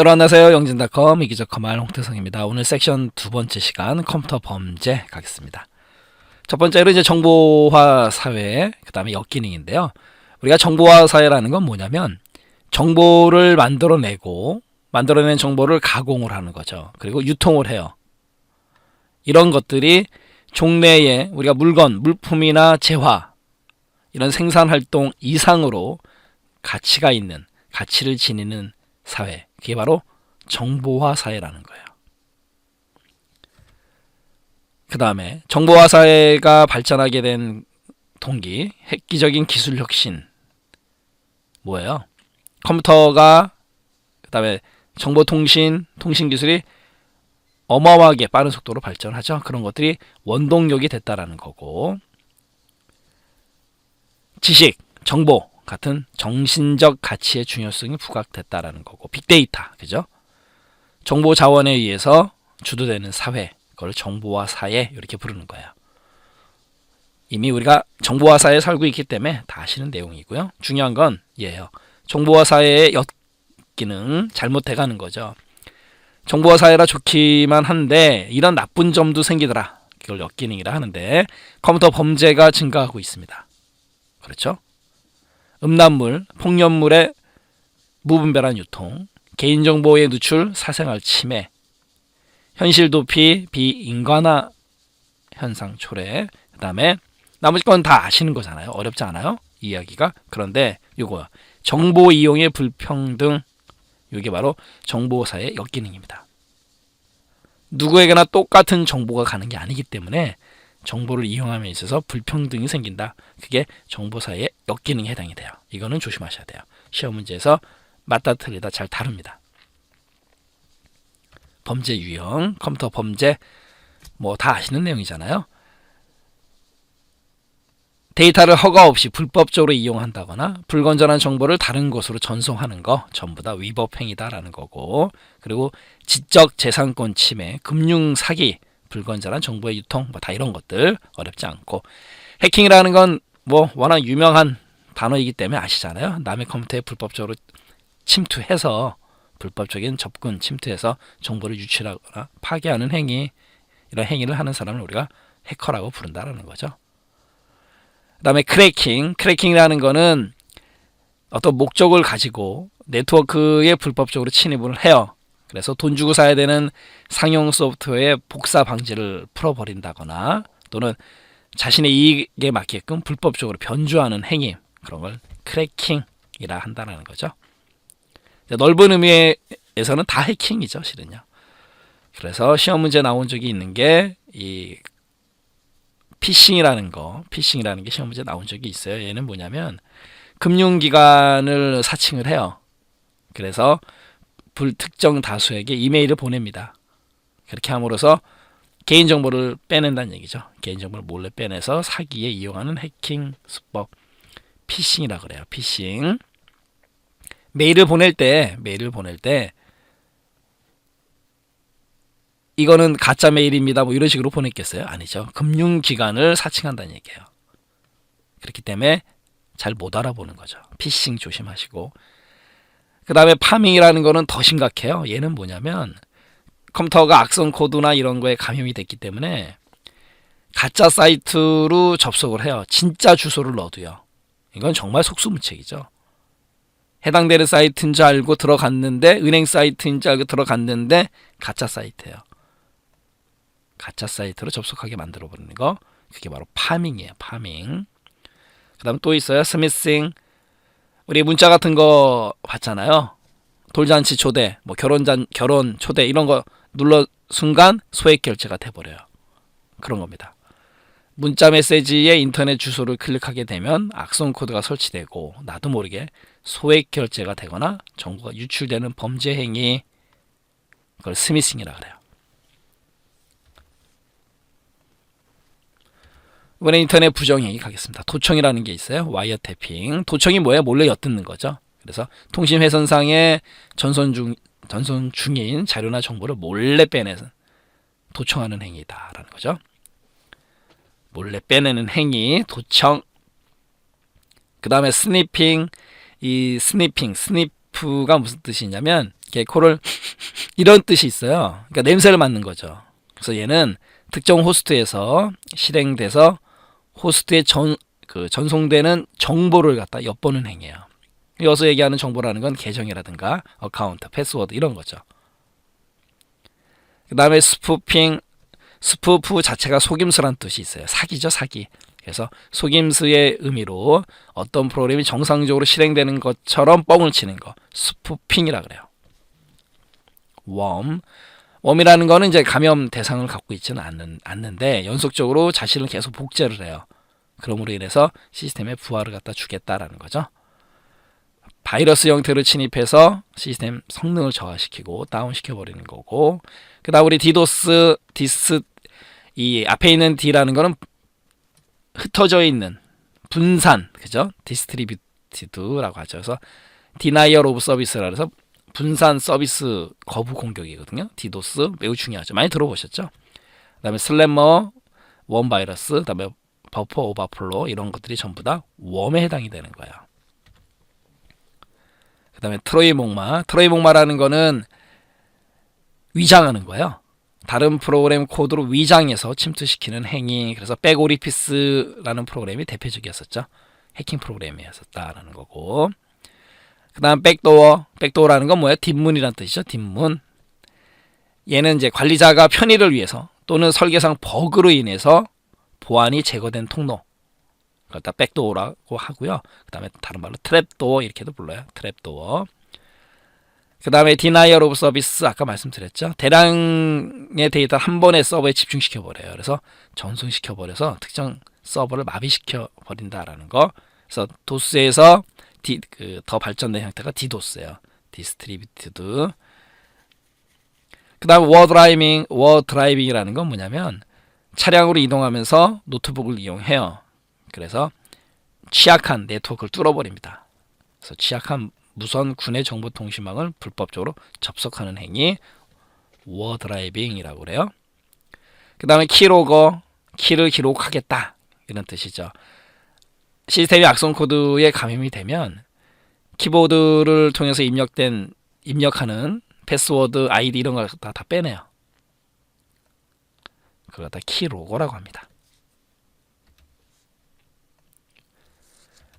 여러분 안녕하세요. 영진닷컴 이기적 커말 홍태성입니다. 오늘 섹션 두 번째 시간 컴퓨터 범죄 가겠습니다. 첫 번째로 이제 정보화 사회, 그 다음에 역기능인데요. 우리가 정보화 사회라는 건 뭐냐면 정보를 만들어낸 정보를 가공을 하는 거죠. 그리고 유통을 해요. 이런 것들이 종래에 우리가 물품이나 재화 이런 생산활동 이상으로 가치를 지니는 사회, 그게 바로 정보화 사회라는 거예요. 그 다음에 정보화 사회가 발전하게 된 동기, 획기적인 기술 혁신 뭐예요? 컴퓨터가, 그 다음에 정보통신, 통신기술이 어마어마하게 빠른 속도로 발전하죠. 그런 것들이 원동력이 됐다라는 거고, 지식, 정보 같은 정신적 가치의 중요성이 부각됐다라는 거고, 빅데이터, 그죠? 정보 자원에 의해서 주도되는 사회, 그걸 정보화 사회 이렇게 부르는 거예요. 이미 우리가 정보화 사회에 살고 있기 때문에 다 아시는 내용이고요. 중요한 건 얘예요. 정보화 사회의 역기능 잘못돼가는 거죠. 정보화 사회라 좋기만 한데 이런 나쁜 점도 생기더라. 그걸 역기능이라 하는데 컴퓨터 범죄가 증가하고 있습니다. 그렇죠? 음란물, 폭력물의 무분별한 유통, 개인정보의 누출, 사생활 침해, 현실 도피, 비인간화 현상 초래, 그 다음에 나머지 건 다 아시는 거잖아요. 어렵지 않아요? 이야기가. 그런데 요거 정보 이용의 불평등, 이게 바로 정보사의 역기능입니다. 누구에게나 똑같은 정보가 가는 게 아니기 때문에 정보를 이용함에 있어서 불평등이 생긴다. 그게 정보사의 역기능에 해당이 돼요. 이거는 조심하셔야 돼요. 시험 문제에서 맞다 틀리다 잘 다룹니다. 범죄 유형, 컴퓨터 범죄 뭐 다 아시는 내용이잖아요. 데이터를 허가 없이 불법적으로 이용한다거나 불건전한 정보를 다른 곳으로 전송하는 거 전부 다 위법 행위다라는 거고, 그리고 지적 재산권 침해, 금융 사기, 불건전한 정보의 유통, 뭐 다 이런 것들 어렵지 않고, 해킹이라는 건 뭐 워낙 유명한 단어이기 때문에 아시잖아요. 남의 컴퓨터에 불법적으로 침투해서 불법적인 접근, 침투해서 정보를 유출하거나 파괴하는 행위, 이런 행위를 하는 사람을 우리가 해커라고 부른다라는 거죠. 그 다음에 크래킹이라는 거는 어떤 목적을 가지고 네트워크에 불법적으로 침입을 해요. 그래서 돈 주고 사야 되는 상용 소프트웨어의 복사 방지를 풀어버린다거나 또는 자신의 이익에 맞게끔 불법적으로 변주하는 행위, 그런 걸 크래킹이라 한다는 거죠. 넓은 의미에서는 다 해킹이죠, 실은요. 그래서 시험 문제 나온 적이 있는 게 이 피싱이라는 게 시험 문제 나온 적이 있어요. 얘는 뭐냐면 금융기관을 사칭을 해요. 그래서 불특정 다수에게 이메일을 보냅니다. 그렇게 함으로써 개인정보를 빼낸다는 얘기죠. 개인정보를 몰래 빼내서 사기에 이용하는 해킹 수법, 피싱이라고 그래요. 피싱. 메일을 보낼 때 이거는 가짜 메일입니다 뭐 이런 식으로 보냈겠어요? 아니죠. 금융기관을 사칭한다는 얘기예요. 그렇기 때문에 잘 못 알아보는 거죠. 피싱 조심하시고, 그 다음에 파밍이라는 거는 더 심각해요. 얘는 뭐냐면 컴퓨터가 악성 코드나 이런 거에 감염이 됐기 때문에 가짜 사이트로 접속을 해요. 진짜 주소를 넣어도요. 이건 정말 속수무책이죠. 해당되는 사이트인 줄 알고 들어갔는데, 은행 사이트인 줄 알고 들어갔는데 가짜 사이트예요. 가짜 사이트로 접속하게 만들어버리는 거, 그게 바로 파밍이에요. 파밍. 그 다음 또 있어요. 스미싱. 우리 문자 같은 거 봤잖아요. 돌잔치 초대, 뭐 결혼 초대 이런 거 눌러 순간 소액 결제가 돼버려요. 그런 겁니다. 문자 메시지에 인터넷 주소를 클릭하게 되면 악성 코드가 설치되고 나도 모르게 소액 결제가 되거나 정보가 유출되는 범죄 행위, 그걸 스미싱이라 그래요. 이번에 인터넷 부정행위 가겠습니다. 도청이라는 게 있어요. 와이어 태핑. 도청이 뭐예요? 몰래 엿듣는 거죠. 그래서 통신 회선상에 전송 중인 자료나 정보를 몰래 빼내서 도청하는 행위다라는 거죠. 몰래 빼내는 행위, 도청. 그 다음에 스니핑. 이 스니프가 무슨 뜻이냐면 개코를 이런 뜻이 있어요. 그러니까 냄새를 맡는 거죠. 그래서 얘는 특정 호스트에서 실행돼서 호스트에 전송되는 정보를 갖다 엿보는 행위예요. 여기서 얘기하는 정보라는 건 계정이라든가 어카운트, 패스워드 이런 거죠. 그 다음에 스푸프 자체가 속임수란 뜻이 있어요. 사기죠, 사기. 그래서 속임수의 의미로 어떤 프로그램이 정상적으로 실행되는 것처럼 뻥을 치는 거, 스푸핑이라 그래요. 웜이라는 거는 이제 감염 대상을 갖고 있지는 않는데 연속적으로 자신을 계속 복제를 해요. 그럼으로 인해서 시스템에 부하를 갖다 주겠다라는 거죠. 바이러스 형태로 침입해서 시스템 성능을 저하시키고 다운시켜 버리는 거고, 그다음 우리 디도스, 이 앞에 있는 D라는 거는 흩어져 있는 분산, 그죠? 디스트리뷰티드라고 하죠. 그래서 디나이얼 오브 서비스라 해서 분산 서비스 거부 공격이거든요. 디도스 매우 중요하죠. 많이 들어보셨죠? 그다음에 슬래머, 웜 바이러스, 그다음에 버퍼 오버플로 이런 것들이 전부 다 웜에 해당이 되는 거예요. 그 다음에 트로이 목마라는 거는 위장하는 거예요. 다른 프로그램 코드로 위장해서 침투시키는 행위. 그래서 백오리피스라는 프로그램이 대표적이었었죠. 해킹 프로그램이었었다라는 거고. 그 다음 백도어라는 건 뭐예요? 뒷문이란 뜻이죠. 뒷문. 얘는 이제 관리자가 편의를 위해서 또는 설계상 버그로 인해서 보안이 제거된 통로. 그걸 백도어라고 하고요. 그 다음에 다른 말로 트랩도어 이렇게도 불러요. 트랩도어. 그 다음에 디나이얼 오브 서비스 아까 말씀드렸죠. 대량의 데이터 한 번에 서버에 집중시켜 버려요. 그래서 전송시켜 버려서 특정 서버를 마비시켜 버린다라는 거. 그래서 도스에서 더 발전된 형태가 디도스예요. 디스트리뷰티드. 그 다음 워드라이빙이라는 건 뭐냐면 차량으로 이동하면서 노트북을 이용해요. 그래서 취약한 네트워크를 뚫어버립니다. 그래서 취약한 무선 군의 정보통신망을 불법적으로 접속하는 행위, 워드라이빙이라고 그래요. 그 다음에 키로거, 키를 기록하겠다 이런 뜻이죠. 시스템이 악성 코드에 감염이 되면 키보드를 통해서 입력하는 패스워드, 아이디 이런 걸 다 빼내요. 그걸 다 키로거라고 합니다.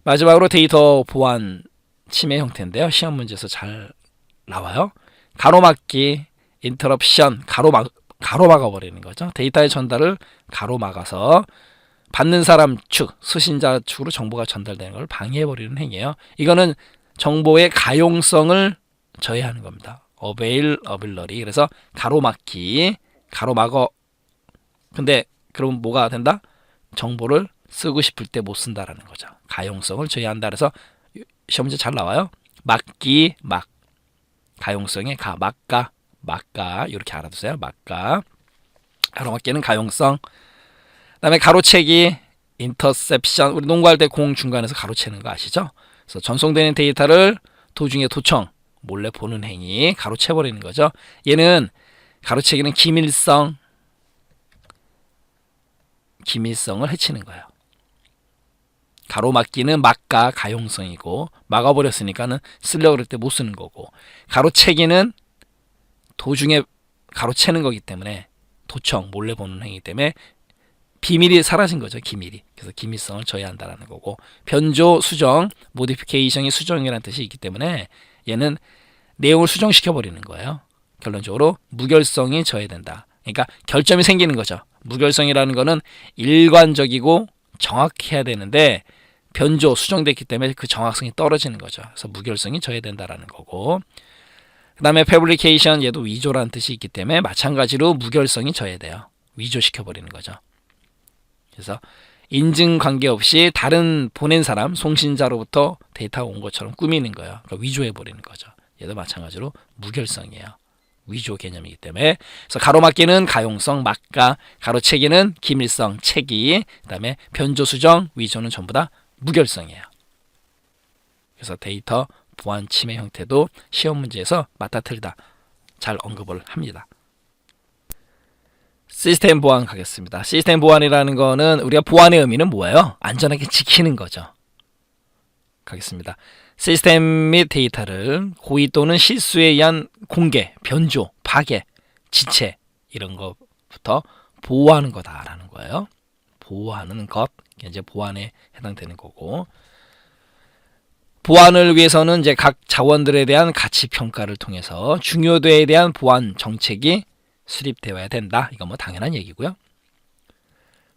마지막으로 데이터 보안 침해 형태인데요. 시험 문제에서 잘 나와요. 가로막기, 인터럽션, 가로막아 버리는 거죠. 데이터의 전달을 가로막아서 받는 사람 측, 수신자 측으로 정보가 전달되는 걸 방해해 버리는 행위예요. 이거는 정보의 가용성을 저해하는 겁니다. 어베일러리. 그래서 가로막기, 가로막어. 근데 그럼 뭐가 된다? 정보를 쓰고 싶을 때 못 쓴다라는 거죠. 가용성을 저해한다. 그래서 시험 문제 잘 나와요. 막기, 가용성의 막가 이렇게 알아두세요. 막가. 가로막기는 가용성. 그다음에 가로채기, 인터셉션. 우리 농구할 때 공 중간에서 가로채는 거 아시죠? 그래서 전송되는 데이터를 도중에 도청, 몰래 보는 행위, 가로채버리는 거죠. 얘는 가로채기는 기밀성을 해치는 거예요. 가로막기는 막가, 가용성이고 막아버렸으니까는 쓰려고 그럴 때 못 쓰는 거고, 가로채기는 도중에 가로채는 거기 때문에 도청, 몰래 보는 행위 때문에 비밀이 사라진 거죠. 기밀이. 그래서 기밀성을 저해한다라는 거고, 변조, 수정, 모디피케이션이 수정이라는 뜻이 있기 때문에 얘는 내용을 수정시켜 버리는 거예요. 결론적으로 무결성이 저해된다. 그러니까 결점이 생기는 거죠. 무결성이라는 거는 일관적이고 정확해야 되는데 변조, 수정됐기 때문에 그 정확성이 떨어지는 거죠. 그래서 무결성이 저해된다라는 거고, 그 다음에 패브리케이션, 얘도 위조라는 뜻이 있기 때문에 마찬가지로 무결성이 저해돼요. 위조시켜버리는 거죠. 그래서 인증 관계없이 다른 보낸 사람, 송신자로부터 데이터가 온 것처럼 꾸미는 거예요. 그러니까 위조해버리는 거죠. 얘도 마찬가지로 무결성이에요. 위조 개념이기 때문에. 그래서 가로막기는 가용성, 막가, 가로채기는 기밀성, 채기, 그 다음에 변조, 수정, 위조는 전부 다 무결성이에요. 그래서 데이터 보안 침해 형태도 시험 문제에서 맞다 틀리다 잘 언급을 합니다. 시스템 보안 가겠습니다. 시스템 보안이라는 거는 우리가 보안의 의미는 뭐예요? 안전하게 지키는 거죠. 가겠습니다. 시스템 및 데이터를 고의 또는 실수에 의한 공개, 변조, 파괴, 지체 이런 것부터 보호하는 거다라는 거예요. 보호하는 것, 이제 보안에 해당되는 거고, 보안을 위해서는 이제 각 자원들에 대한 가치 평가를 통해서 중요도에 대한 보안 정책이 수립되어야 된다. 이건 뭐 당연한 얘기고요.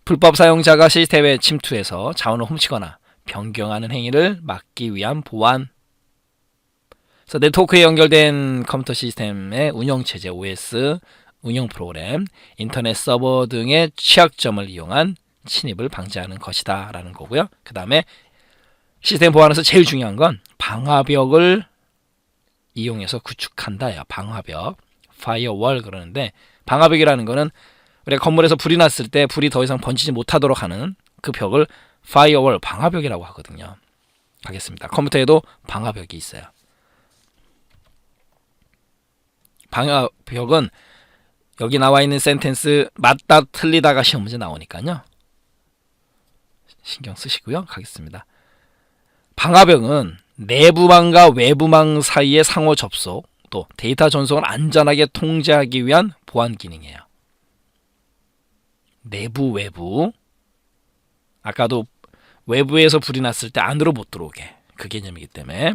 불법 사용자가 시스템에 침투해서 자원을 훔치거나 변경하는 행위를 막기 위한 보안. 그래서 네트워크에 연결된 컴퓨터 시스템의 운영체제 OS, 운영 프로그램, 인터넷 서버 등의 취약점을 이용한 침입을 방지하는 것이다 라는 거고요. 그 다음에 시스템 보안에서 제일 중요한 건 방화벽을 이용해서 구축한다예요. 방화벽, 파이어월 그러는데, 방화벽이라는 거는 우리가 건물에서 불이 났을 때 불이 더 이상 번지지 못하도록 하는 그 벽을 파이어월, 방화벽이라고 하거든요. 가겠습니다. 컴퓨터에도 방화벽이 있어요. 방화벽은 여기 나와 있는 센텐스 맞다 틀리다가 시험 문제 나오니까요. 신경 쓰시고요. 가겠습니다. 방화벽은 내부망과 외부망 사이의 상호 접속, 또 데이터 전송을 안전하게 통제하기 위한 보안 기능이에요. 내부, 외부. 아까도 외부에서 불이 났을 때 안으로 못 들어오게, 그 개념이기 때문에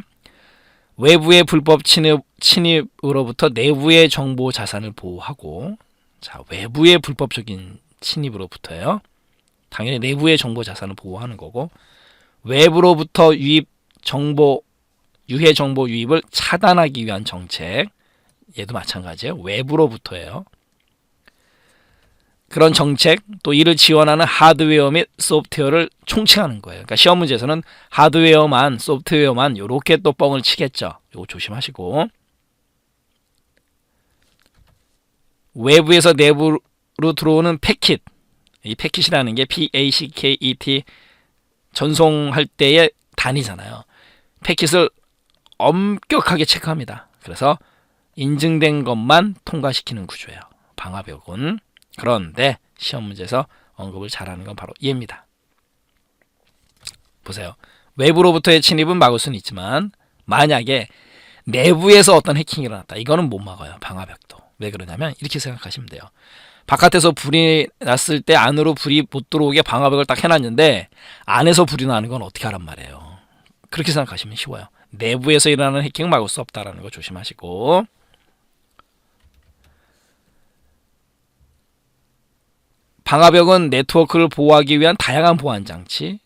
외부의 불법 침입으로부터 내부의 정보 자산을 보호하고, 자, 외부의 불법적인 침입으로부터요. 당연히 내부의 정보 자산을 보호하는 거고, 외부로부터 유해 정보 유입을 차단하기 위한 정책, 얘도 마찬가지예요. 외부로부터예요. 그런 정책, 또 이를 지원하는 하드웨어 및 소프트웨어를 총칭하는 거예요. 그러니까 시험 문제에서는 하드웨어만, 소프트웨어만 이렇게 또 뻥을 치겠죠. 이거 조심하시고, 외부에서 내부로 들어오는 패킷, 이 패킷이라는 게 PACKET 전송할 때의 단위잖아요. 패킷을 엄격하게 체크합니다. 그래서 인증된 것만 통과시키는 구조예요. 방화벽은. 그런데 시험 문제에서 언급을 잘하는 건 바로 얘입니다. 보세요. 외부로부터의 침입은 막을 수는 있지만 만약에 내부에서 어떤 해킹이 일어났다. 이거는 못 막아요. 방화벽도. 왜 그러냐면 이렇게 생각하시면 돼요. 바깥에서 불이 났을 때 안으로 불이 못 들어오게 방화벽을 딱 해놨는데 안에서 불이 나는 건 어떻게 하란 말이에요. 그렇게 생각하시면 쉬워요. 내부에서 일어나는 해킹을 막을 수 없다는 거 조심하시고, 방화벽은 네트워크를 보호하기 위한 다양한 보안장치의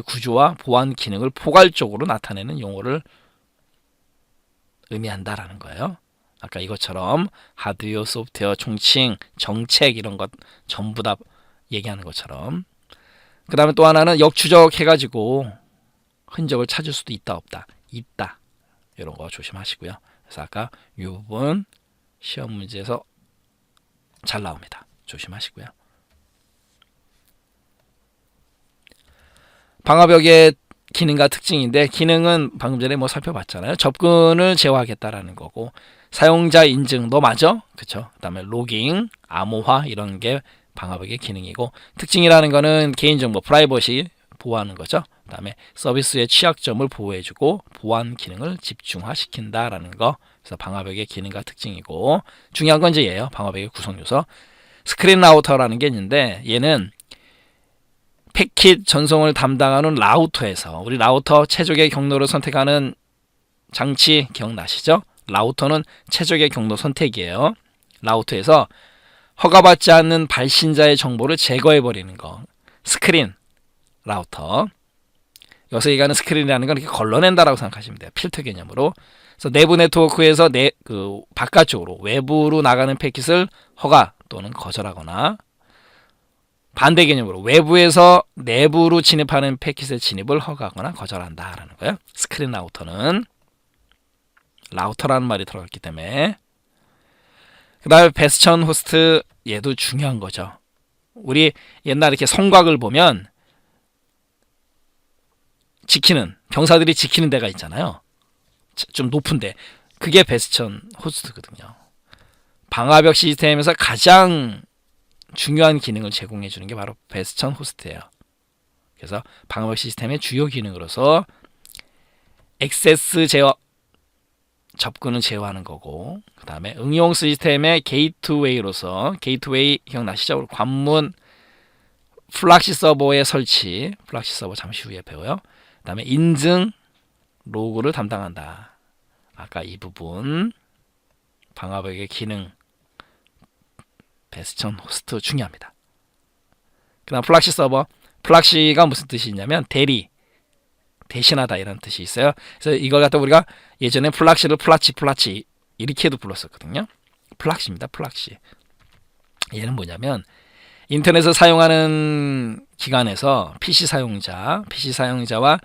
구조와 보안 기능을 포괄적으로 나타내는 용어를 의미한다라는 거예요. 아까 이것처럼 하드웨어, 소프트웨어, 총칭, 정책 이런 것 전부 다 얘기하는 것처럼. 그 다음에 또 하나는 역추적해가지고 흔적을 찾을 수도 있다 없다. 있다. 이런 거 조심하시고요. 그래서 아까 이 부분 시험 문제에서 잘 나옵니다. 조심하시고요. 방화벽의 기능과 특징인데, 기능은 방금 전에 뭐 살펴봤잖아요. 접근을 제어하겠다라는 거고, 사용자 인증, 너 맞아? 그쵸? 그 다음에 로깅, 암호화 이런 게 방화벽의 기능이고, 특징이라는 거는 개인정보, 프라이버시 보호하는 거죠. 그 다음에 서비스의 취약점을 보호해주고 보안 기능을 집중화시킨다라는 거. 그래서 방화벽의 기능과 특징이고, 중요한 건 이제 얘예요. 방화벽의 구성요소. 스크린 라우터라는 게 있는데, 얘는 패킷 전송을 담당하는 라우터에서, 우리 라우터 최적의 경로를 선택하는 장치 기억나시죠? 라우터는 최적의 경로 선택이에요. 라우터에서 허가받지 않는 발신자의 정보를 제거해버리는 거. 스크린 라우터. 여기서 얘기하는 스크린이라는 건 이렇게 걸러낸다라고 생각하시면 돼요. 필터 개념으로. 그래서 내부 네트워크에서 바깥쪽으로, 외부로 나가는 패킷을 허가 또는 거절하거나, 반대 개념으로 외부에서 내부로 진입하는 패킷의 진입을 허가하거나 거절한다라는 거예요. 스크린 라우터는. 라우터라는 말이 들어갔기 때문에. 그 다음에 베스천 호스트, 얘도 중요한 거죠. 우리 옛날 이렇게 성곽을 보면 병사들이 지키는 데가 있잖아요. 좀 높은데. 그게 베스천 호스트거든요. 방화벽 시스템에서 가장 중요한 기능을 제공해 주는 게 바로 베스천 호스트예요. 그래서 방화벽 시스템의 주요 기능으로서 액세스 제어, 접근을 제어하는 거고, 그 다음에 응용 시스템의 게이트웨이로서, 게이트웨이 기억나시죠? 관문 플락시 서버의 설치, 플락시 서버 잠시 후에 배워요. 그 다음에 인증 로그를 담당한다. 아까 이 부분 방화벽의 기능, 베스천 호스트 중요합니다. 그 다음 플락시 서버, 플락시가 무슨 뜻이 있냐면 대리, 대신하다 이런 뜻이 있어요. 그래서 이걸 갖다 우리가 예전에 플락시를 플라치 이렇게도 불렀었거든요. 플락시입니다. 플락시. 얘는 뭐냐면 인터넷을 사용하는 기관에서 PC 사용자와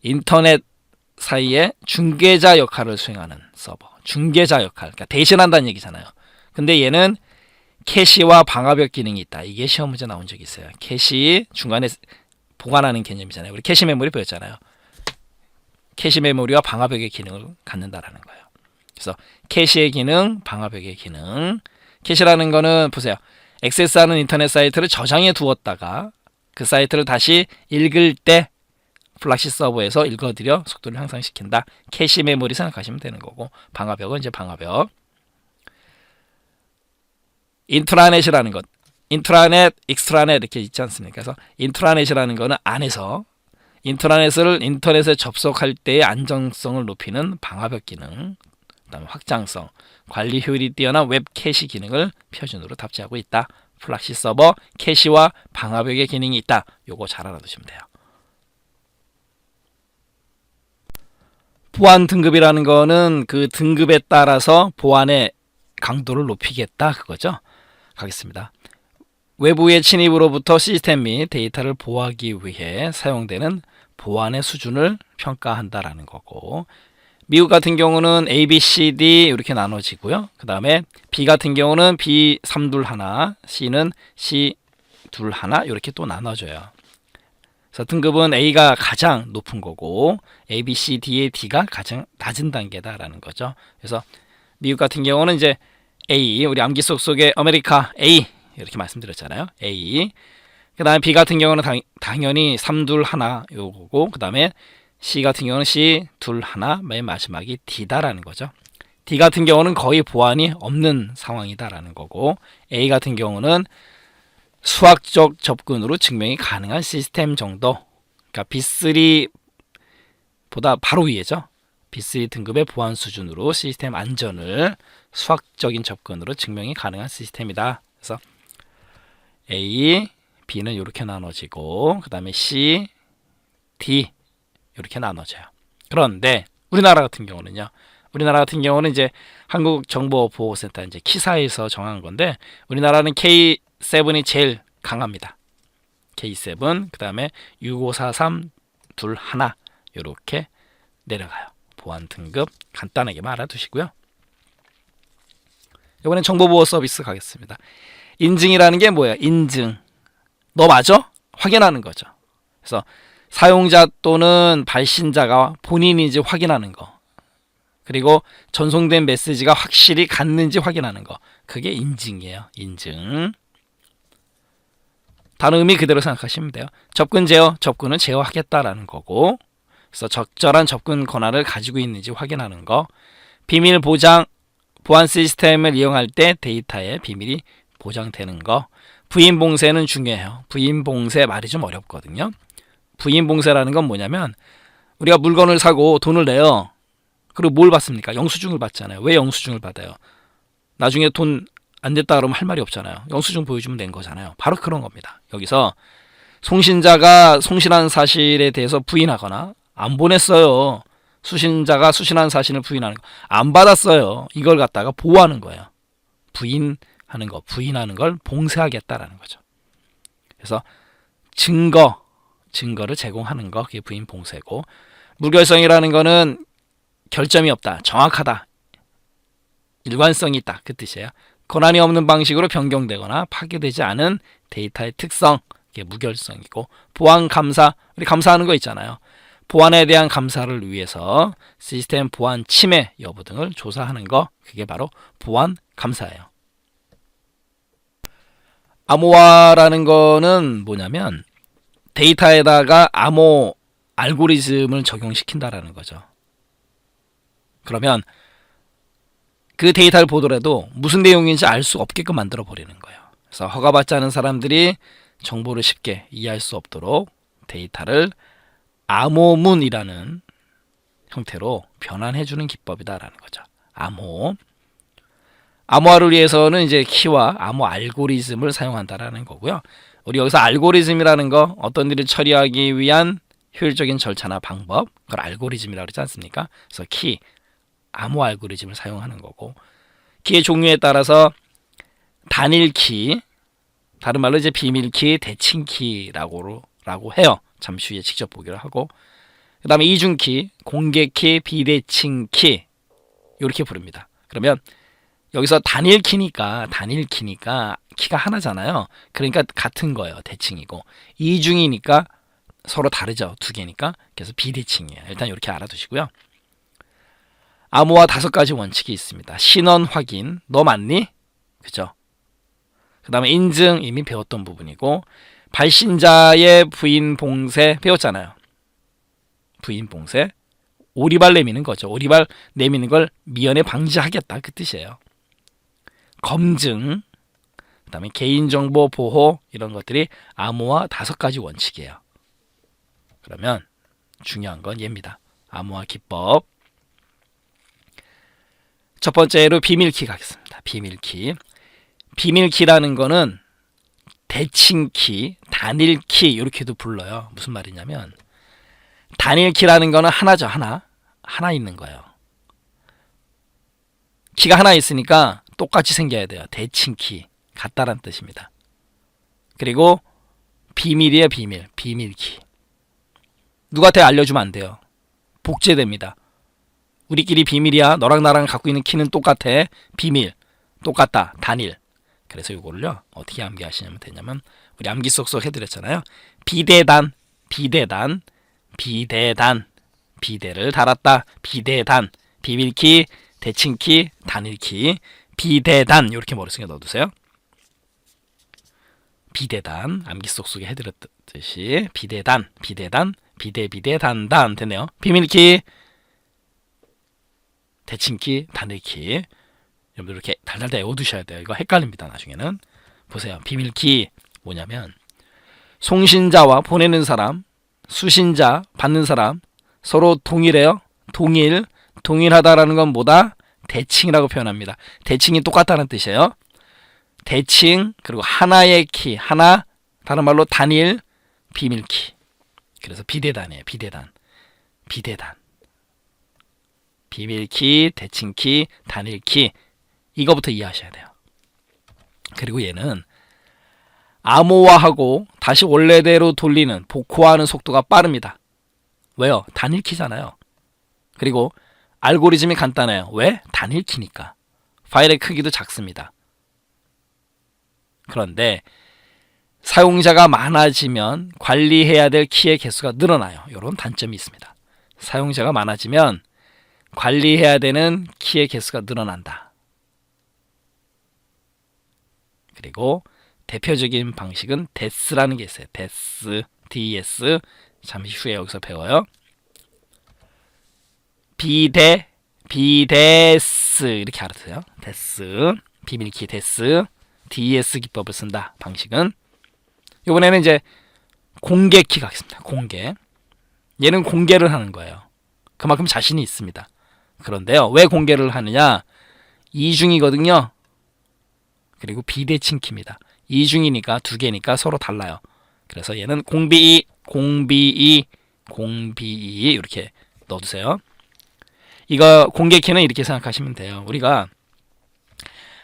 인터넷 사이에 중개자 역할을 수행하는 서버. 중개자 역할, 그러니까 대신한다는 얘기잖아요. 근데 얘는 캐시와 방화벽 기능이 있다. 이게 시험 문제 나온 적이 있어요. 캐시 중간에 보관하는 개념이잖아요. 우리 캐시 메모리 배웠잖아요. 캐시 메모리와 방화벽의 기능을 갖는다라는 거예요. 그래서 캐시의 기능, 방화벽의 기능. 캐시라는 거는 보세요. 액세스하는 인터넷 사이트를 저장해 두었다가 그 사이트를 다시 읽을 때 플락시 서버에서 읽어드려 속도를 향상시킨다. 캐시 메모리 생각하시면 되는 거고, 방화벽은 이제 방화벽. 인트라넷이라는 것, 인트라넷, 익스트라넷 이렇게 있지 않습니까? 그래서 인트라넷이라는 거는 안에서 인트라넷을 인터넷에 접속할 때의 안정성을 높이는 방화벽 기능, 그다음에 확장성, 관리 효율이 뛰어난 웹 캐시 기능을 표준으로 탑재하고 있다. 플락시 서버 캐시와 방화벽의 기능이 있다. 요거 잘 알아두시면 돼요. 보안 등급이라는 거는 그 등급에 따라서 보안의 강도를 높이겠다 그거죠. 가겠습니다. 외부의 침입으로부터 시스템 및 데이터를 보호하기 위해 사용되는 보안의 수준을 평가한다라는 거고, 미국 같은 경우는 A, B, C, D 이렇게 나눠지고요. 그 다음에 B 같은 경우는 B 321, C는 C 21 이렇게 또 나눠져요. 그래서 등급은 A가 가장 높은 거고 A, B, C, D의 D가 가장 낮은 단계다라는 거죠. 그래서 미국 같은 경우는 이제 A, 우리 암기 속에 아메리카 A 이렇게 말씀드렸잖아요. A. 그 다음에 B 같은 경우는 당연히 321 요거고, 그 다음에 C 같은 경우는 C 21, 맨 마지막이 D다라는 거죠. D 같은 경우는 거의 보안이 없는 상황이다라는 거고, A 같은 경우는 수학적 접근으로 증명이 가능한 시스템 정도, 그러니까 B3보다 바로 위에죠. B3 등급의 보안 수준으로 시스템 안전을 수학적인 접근으로 증명이 가능한 시스템이다. 그래서 A, B는 이렇게 나눠지고, 그 다음에 C, D 이렇게 나눠져요. 그런데 우리나라 같은 경우는요. 우리나라 같은 경우는 이제 한국정보보호센터 이제 키사에서 정한 건데, 우리나라는 K7이 제일 강합니다. K7, 그 다음에 6543, 21 이렇게 내려가요. 보안 등급 간단하게만 알아두시고요. 이번엔 정보보호 서비스 가겠습니다. 인증이라는 게 뭐예요? 인증. 너 맞아? 확인하는 거죠. 그래서 사용자 또는 발신자가 본인인지 확인하는 거. 그리고 전송된 메시지가 확실히 갔는지 확인하는 거. 그게 인증이에요. 인증. 다른 의미 그대로 생각하시면 돼요. 접근 제어, 접근은 제어하겠다라는 거고, 그래서 적절한 접근 권한을 가지고 있는지 확인하는 거. 비밀 보장, 보안 시스템을 이용할 때 데이터의 비밀이 보장되는 거. 부인 봉쇄는 중요해요. 부인 봉쇄 말이 좀 어렵거든요. 부인 봉쇄라는 건 뭐냐면, 우리가 물건을 사고 돈을 내요. 그리고 뭘 받습니까? 영수증을 받잖아요. 왜 영수증을 받아요? 나중에 돈 안 됐다 그러면 할 말이 없잖아요. 영수증 보여주면 된 거잖아요. 바로 그런 겁니다. 여기서 송신자가 송신한 사실에 대해서 부인하거나 안 보냈어요. 수신자가 수신한 사실을 부인하는 거. 안 받았어요. 이걸 갖다가 보호하는 거예요. 부인하는 거. 부인하는 걸 봉쇄하겠다라는 거죠. 그래서 증거를 제공하는 거. 그게 부인 봉쇄고, 무결성이라는 거는 결점이 없다. 정확하다. 일관성이 있다. 그 뜻이에요. 권한이 없는 방식으로 변경되거나 파괴되지 않은 데이터의 특성, 이게 무결성이고, 보안 감사, 우리 감사하는 거 있잖아요. 보안에 대한 감사를 위해서 시스템 보안 침해 여부 등을 조사하는 거, 그게 바로 보안 감사예요. 암호화라는 거는 뭐냐면 데이터에다가 암호 알고리즘을 적용시킨다라는 거죠. 그러면 그 데이터를 보더라도 무슨 내용인지 알 수 없게끔 만들어 버리는 거예요. 그래서 허가받지 않은 사람들이 정보를 쉽게 이해할 수 없도록 데이터를 암호문이라는 형태로 변환해주는 기법이다라는 거죠. 암호화를 위해서는 이제 키와 암호 알고리즘을 사용한다라는 거고요. 우리 여기서 알고리즘이라는 거, 어떤 일을 처리하기 위한 효율적인 절차나 방법, 그걸 알고리즘이라고 그러지 않습니까? 그래서 키, 암호 알고리즘을 사용하는 거고, 키의 종류에 따라서 단일 키, 다른 말로 이제 비밀 키, 대칭 키라고 해요. 잠시 후에 직접 보기로 하고, 그 다음에 이중 키, 공개 키, 비대칭 키 이렇게 부릅니다. 그러면 여기서 단일 키니까 키가 하나잖아요. 그러니까 같은 거예요. 대칭이고, 이중이니까 서로 다르죠. 두 개니까. 그래서 비대칭이에요. 일단 이렇게 알아두시고요. 암호화 5가지 원칙이 있습니다. 신원 확인, 너 맞니? 그죠? 그 다음에 인증, 이미 배웠던 부분이고, 발신자의 부인 봉쇄 배웠잖아요. 부인 봉쇄, 오리발 내미는 거죠. 오리발 내미는 걸 미연에 방지하겠다, 그 뜻이에요. 검증, 그 다음에 개인정보 보호, 이런 것들이 암호화 5가지 원칙이에요. 그러면 중요한 건 얘입니다. 암호화 기법. 첫 번째로 비밀키 가겠습니다. 비밀키라는 거는 대칭키, 단일키 이렇게도 불러요. 무슨 말이냐면 단일키라는 거는 하나죠. 하나 있는 거예요. 키가 하나 있으니까 똑같이 생겨야 돼요. 대칭키, 같다란 뜻입니다. 그리고 비밀이에요. 비밀키. 누구한테 알려주면 안 돼요. 복제됩니다. 우리끼리 비밀이야. 너랑 나랑 갖고 있는 키는 똑같아. 비밀, 똑같다. 단일. 그래서 이거를요, 어떻게 암기하시면 되냐면, 우리 암기 쏙쏙 해드렸잖아요. 비대를 달았다. 비대단, 비밀키, 대칭키, 단일키, 비대단, 이렇게 머릿속에 넣어두세요. 비대단, 암기 쏙쏙 해드렸듯이 비대단, 비대단단 됐네요. 비밀키, 대칭키, 단일키. 여러분들 이렇게 달달달 외워두셔야 돼요. 이거 헷갈립니다. 나중에는. 보세요. 비밀키 뭐냐면, 송신자와 보내는 사람, 수신자, 받는 사람 서로 동일해요. 동일하다라는 건 뭐다? 대칭이라고 표현합니다. 대칭이 똑같다는 뜻이에요. 대칭, 그리고 하나의 키, 하나, 다른 말로 단일, 비밀키. 그래서 비대단이에요. 비대단. 비밀키, 대칭키, 단일키. 이거부터 이해하셔야 돼요. 그리고 얘는 암호화하고 다시 원래대로 돌리는, 복호하는 속도가 빠릅니다. 왜요? 단일키잖아요. 그리고 알고리즘이 간단해요. 왜? 단일키니까. 파일의 크기도 작습니다. 그런데 사용자가 많아지면 관리해야 될 키의 개수가 늘어나요. 이런 단점이 있습니다. 사용자가 많아지면 관리해야 되는 키의 개수가 늘어난다. 그리고 대표적인 방식은 DES라는 게 있어요. DS. 잠시 후에 여기서 배워요. 비데스 이렇게 알아두세요. 데스, 비밀키 데스, DS 기법을 쓴다. 방식은 이번에는 이제 공개 키 가겠습니다. 공개. 얘는 공개를 하는 거예요. 그만큼 자신이 있습니다. 그런데요, 왜 공개를 하느냐? 이중이거든요. 그리고 비대칭 키입니다. 이중이니까 두 개니까 서로 달라요. 그래서 얘는 공비2 이렇게 넣어두세요. 이거 공개 키는 이렇게 생각하시면 돼요. 우리가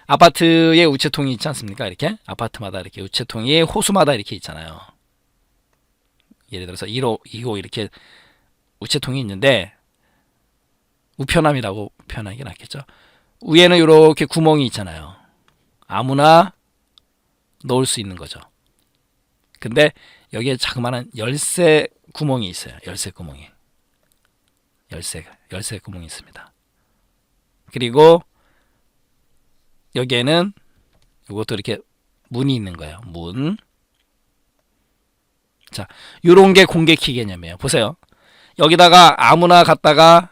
아파트에 우체통이 있지 않습니까? 이렇게 아파트마다 이렇게 우체통이 호수마다 이렇게 있잖아요. 예를 들어서 1호, 2호 이렇게 우체통이 있는데, 우편함이라고 표현하는 게 낫겠죠. 위에는 이렇게 구멍이 있잖아요. 아무나 넣을 수 있는 거죠. 근데 여기에 자그마한 열쇠 구멍이 있어요. 열쇠 구멍이 있습니다. 그리고 여기에는 이것도 이렇게 문이 있는 거예요. 문. 자, 요런 게 공개 키 개념이에요. 보세요. 여기다가 아무나 갖다가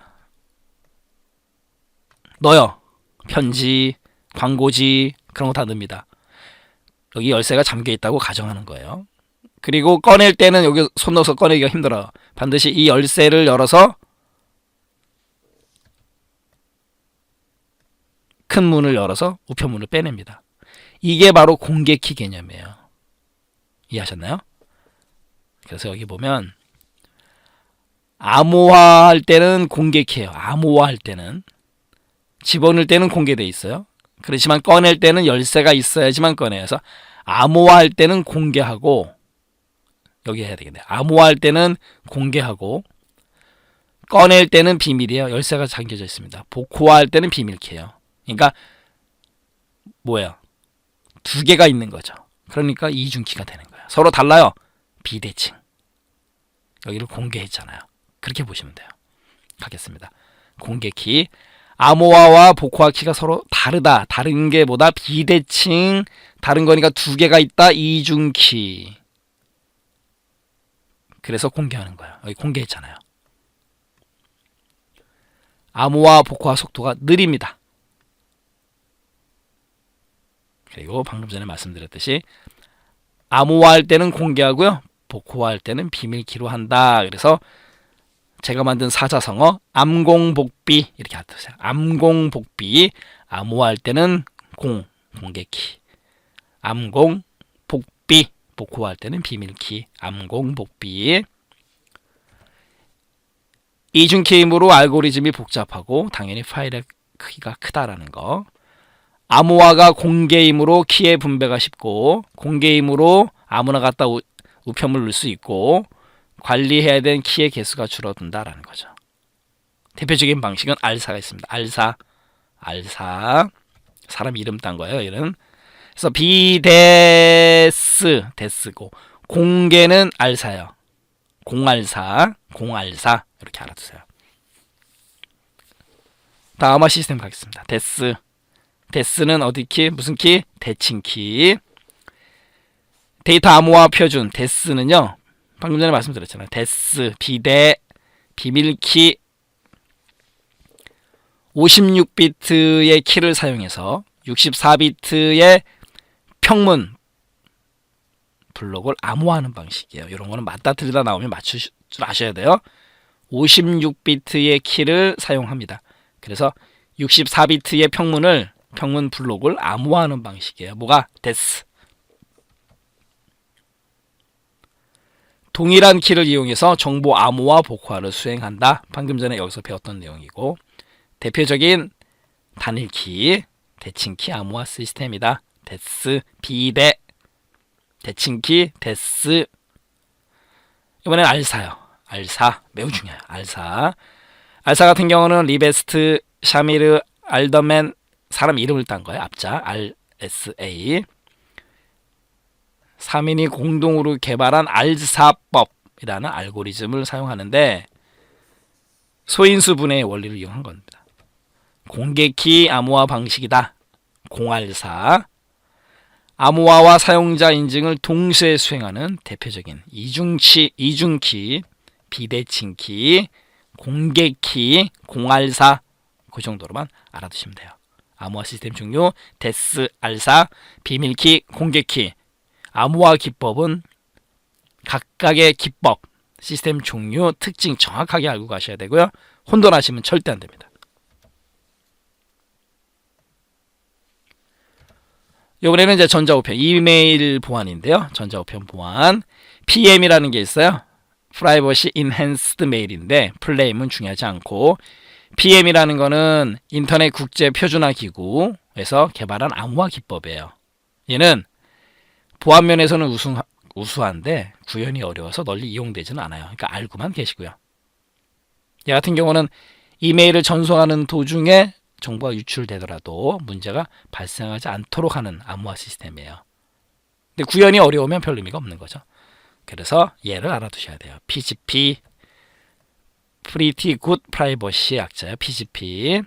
넣어요. 편지, 광고지 그런 거 다 넣습니다. 여기 열쇠가 잠겨 있다고 가정하는 거예요. 그리고 꺼낼 때는 여기 손 넣어서 꺼내기가 힘들어요. 반드시 이 열쇠를 열어서 큰 문을 열어서 우편문을 빼냅니다. 이게 바로 공개키 개념이에요. 이해하셨나요? 그래서 여기 보면 암호화할 때는 공개키예요. 암호화할 때는 집어넣을 때는 공개돼 있어요. 그렇지만 꺼낼 때는 열쇠가 있어야지만 꺼내요. 그래서 암호화할 때는 공개하고 여기 해야 되겠네. 암호화할 때는 공개하고 꺼낼 때는 비밀이에요. 열쇠가 잠겨져 있습니다. 복호화할 때는 비밀키예요. 그러니까 뭐예요? 두 개가 있는 거죠. 그러니까 이중키가 되는 거예요. 서로 달라요. 비대칭. 여기를 공개했잖아요. 그렇게 보시면 돼요. 가겠습니다. 공개키. 암호화와 복호화 키가 서로 다르다. 다른 게 뭐다? 비대칭. 다른 거니까 두 개가 있다. 이중키. 그래서 공개하는 거예요. 여기 공개했잖아요. 암호화 복호화 속도가 느립니다. 그리고 방금 전에 말씀드렸듯이 암호화할 때는 공개하고요. 복호화할 때는 비밀키로 한다. 그래서 제가 만든 사자성어 암공복비 이렇게 하세요. 암공복비. 암호화할 때는 공개키. 암공복비. 복호화할 때는 비밀키. 암공복비. 이중키이므로 알고리즘이 복잡하고 당연히 파일의 크기가 크다라는 거. 암호화가 공개이므로 키의 분배가 쉽고 공개이므로 아무나 갖다 우편물 넣을 수 있고 관리해야 되는 키의 개수가 줄어든다라는 거죠. 대표적인 방식은 알사가 있습니다. 알사 사람 이름 딴 거예요. 얘는. 그래서 데스고 공개는 알사예요. 공알사 이렇게 알아두세요. 다음화 시스템 가겠습니다. 데스는 어디 키? 무슨 키? 대칭키. 데이터 암호화 표준 데스는요. 방금 전에 말씀드렸잖아요. 데스, 비대, 비밀키 56비트의 키를 사용해서 64비트의 평문 블록을 암호화하는 방식이에요. 이런 거는 맞다 틀리다 나오면 맞출 줄 아셔야 돼요. 56비트의 키를 사용합니다. 그래서 64비트의 평문 블록을 암호화하는 방식이에요. 뭐가? 데스. 동일한 키를 이용해서 정보 암호화 복호화를 수행한다. 방금 전에 여기서 배웠던 내용이고 대표적인 단일키, 대칭키 암호화 시스템이다. 데스, 비대, 대칭키, 데스. 이번엔 알사요. 알사 매우 중요해요. 알사 같은 경우는 리베스트, 샤미르, 알더맨 사람 이름을 딴 거예요. 앞자 RSA 3인이 공동으로 개발한 알사법이라는 알고리즘을 사용하는데 소인수 분해의 원리를 이용한 겁니다. 공개키 암호화 방식이다. 공알사. 암호화와 사용자 인증을 동시에 수행하는 대표적인 이중키, 비대칭키, 공개키, 공알사 그 정도로만 알아두시면 돼요. 암호화 시스템 종류 데스, 알사, 비밀키, 공개키. 암호화 기법은 각각의 기법, 시스템 종류, 특징 정확하게 알고 가셔야 되고요. 혼돈하시면 절대 안 됩니다. 이번에는 이제 전자우편, 이메일 보안인데요. 전자우편 보안, PM이라는 게 있어요. Privacy Enhanced Mail인데 플레임은 중요하지 않고 PM이라는 거는 인터넷 국제 표준화 기구에서 개발한 암호화 기법이에요. 얘는 보안 면에서는 우수한데 구현이 어려워서 널리 이용되지는 않아요. 그러니까 알고만 계시고요. 얘 같은 경우는 이메일을 전송하는 도중에 정보가 유출되더라도 문제가 발생하지 않도록 하는 암호화 시스템이에요. 근데 구현이 어려우면 별 의미가 없는 거죠. 그래서 얘를 알아두셔야 돼요. PGP, Pretty Good Privacy 약자예요. PGP.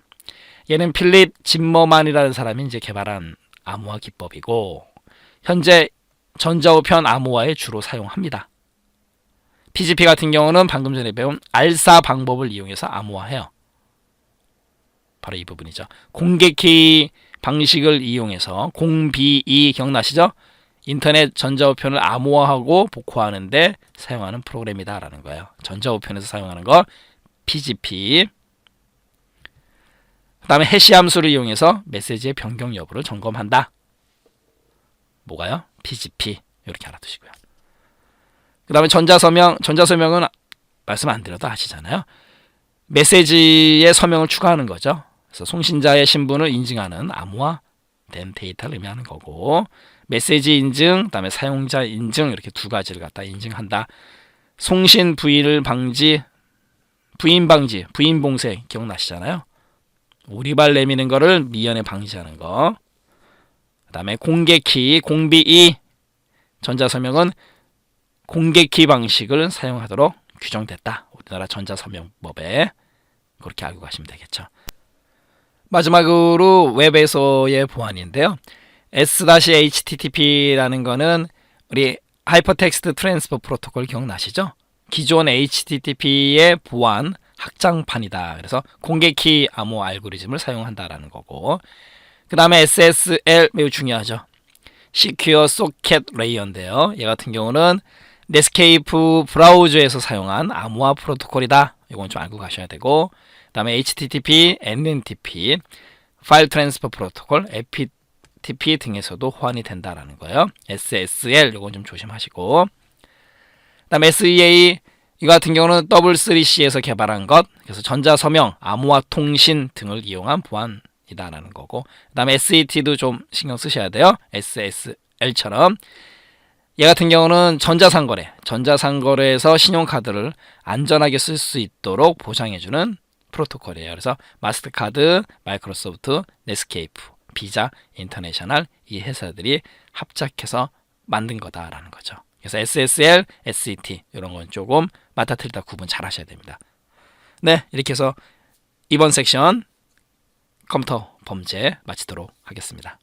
얘는 필립 짐머만이라는 사람이 이제 개발한 암호화 기법이고 현재 전자우편 암호화에 주로 사용합니다. PGP 같은 경우는 방금 전에 배운 알사 방법을 이용해서 암호화해요. 바로 이 부분이죠. 공개키 방식을 이용해서 공비이 기억나시죠? 인터넷 전자우편을 암호화하고 복호하는데 사용하는 프로그램이다라는 거예요. 전자우편에서 사용하는 거 PGP. 그 다음에 해시 함수를 이용해서 메시지의 변경 여부를 점검한다. 뭐가요? PGP. 이렇게 알아두시고요. 그 다음에 전자서명은 말씀 안 드려도 아시잖아요. 메시지에 서명을 추가하는 거죠. 그래서 송신자의 신분을 인증하는 암호화된 데이터를 의미하는 거고, 메시지 인증, 그다음에 사용자 인증 이렇게 두 가지를 갖다 인증한다. 송신 부인 방지, 부인 봉쇄 기억나시잖아요. 오리발 내미는 거를 미연에 방지하는 거. 그다음에 공개키, 공비이 전자서명은 공개키 방식을 사용하도록 규정됐다. 우리나라 전자서명법에. 그렇게 알고 가시면 되겠죠. 마지막으로 웹에서의 보안인데요. S-HTTP라는 거는 우리 하이퍼텍스트 트랜스퍼 프로토콜 기억나시죠? 기존 HTTP의 보안 확장판이다. 그래서 공개키 암호 알고리즘을 사용한다라는 거고, 그 다음에 SSL 매우 중요하죠. Secure Socket Layer인데요. 얘 같은 경우는 넷스케이프 브라우저에서 사용한 암호화 프로토콜이다. 이건 좀 알고 가셔야 되고, 그 다음에 HTTP, NNTP, 파일 트랜스퍼 프로토콜, FTP 등에서도 호환이 된다라는 거예요. SSL 이건 좀 조심하시고, 그 다음에 SEA 이 같은 경우는 W3C에서 개발한 것, 그래서 전자서명, 암호화 통신 등을 이용한 보안이다라는 거고, 그 다음에 SET도 좀 신경 쓰셔야 돼요. SSL처럼. 얘 같은 경우는 전자상거래에서 신용카드를 안전하게 쓸 수 있도록 보장해주는 프로토콜이에요. 그래서 마스터카드, 마이크로소프트, 넷스케이프, 비자, 인터내셔널 이 회사들이 합작해서 만든 거다라는 거죠. 그래서 SSL, SET 이런 건 조금 맞다 틀리다 구분 잘 하셔야 됩니다. 네, 이렇게 해서 이번 섹션 컴퓨터 범죄 마치도록 하겠습니다.